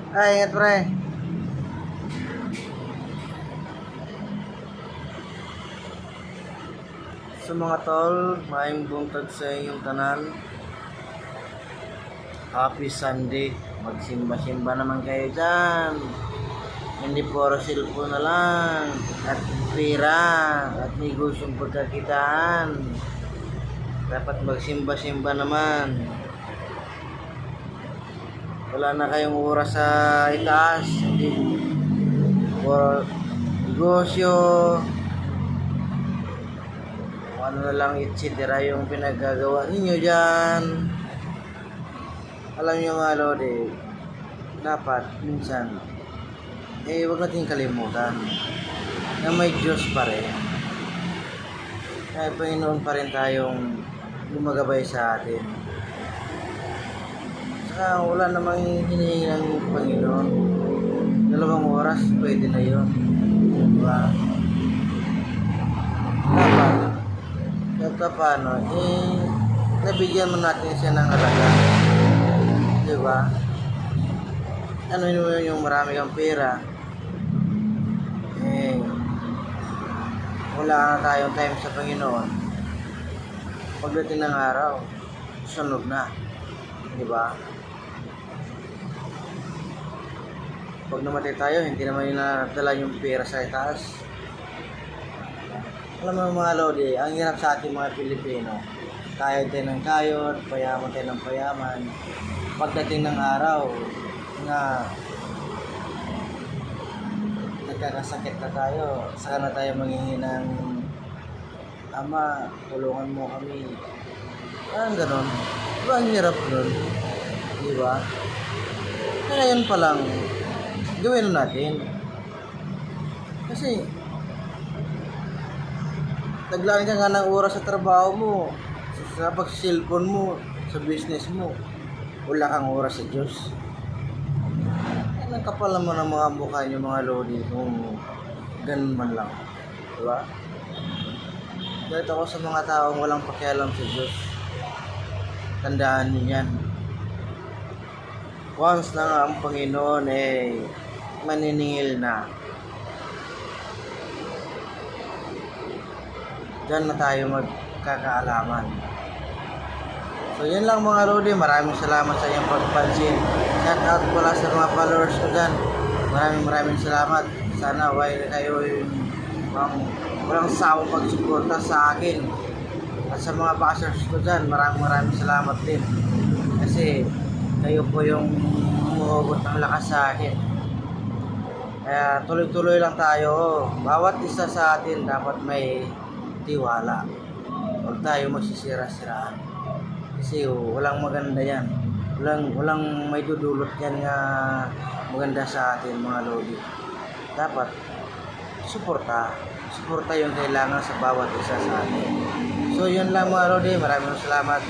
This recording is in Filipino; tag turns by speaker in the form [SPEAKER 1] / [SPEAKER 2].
[SPEAKER 1] Ay, ingat pre. Sa mga tol, maayong buntag sa inyong tanan. Happy Sunday. Magsimba-simba naman kayo dyan. Hindi puro cellphone na lang. At pera. At negosyong pagkakitaan. Dapat magsimba-simba naman. Wala na kayong oras sa itaas. Hindi puro negosyo. Ano na lang etc. yung pinagagawa ninyo dyan. Alam nyo mga lodi, dapat minsan huwag natin kalimutan na may Diyos pa rin. May Panginoon pa rin tayong gumagabay sa atin. Saka wala namang hinihingi ng Panginoon. 2 oras pwede na yun, diba? Dapat kahit paano, nabigyan mo natin siya ng halaga. Diba? Ano yung marami kang pera? Wala na tayong time sa Panginoon. Pagdating ng araw, sunog na. Diba? Pag namatay tayo, hindi naman yung nadala yung pera sa itaas. Alam mo mga lodi, ang hirap sa ating mga Pilipino. Kayod tayo ng kayod, payaman tayo ng payaman. Pagdating ng araw na nagkakasakit na tayo, saka na tayo manghingi ng Ama, tulungan mo kami. Parang ganon. Diba ang hirap nun? Diba? Kaya yun pa lang, gawin natin. Kasi naglaan ka nga ng oras sa trabaho mo, sa pag-cellphone mo, sa business mo. Wala kang oras sa Diyos. Ang kapal naman ng mga mukha niyo mga lodi kung ganun man lang. Diba? Dahil ako sa mga taong walang pakialam sa Diyos. Tandaan niyo yan. Once na nga ang Panginoon maniningil na, diyan na tayo magkakaalaman. So yun lang mga lodi, maraming salamat sa iyong pagpansin. Shout out pala sa mga followers ko dyan. Maraming salamat. Sana kayo yung walang sawang pagsuporta sa akin. At sa mga bashers ko dyan, maraming salamat din. Kasi kayo po yung umuhugot ng lakas sa akin. Kaya tuloy-tuloy lang tayo. Bawat isa sa atin dapat may tiwala. Huwag tayo magsisira-siraan. Kasi walang maganda yan. Walang may dudulot yan nga maganda sa atin mga lodi. Dapat suporta yung kailangan sa bawat isa sa atin. So yun lang mga lodi. Maraming salamat.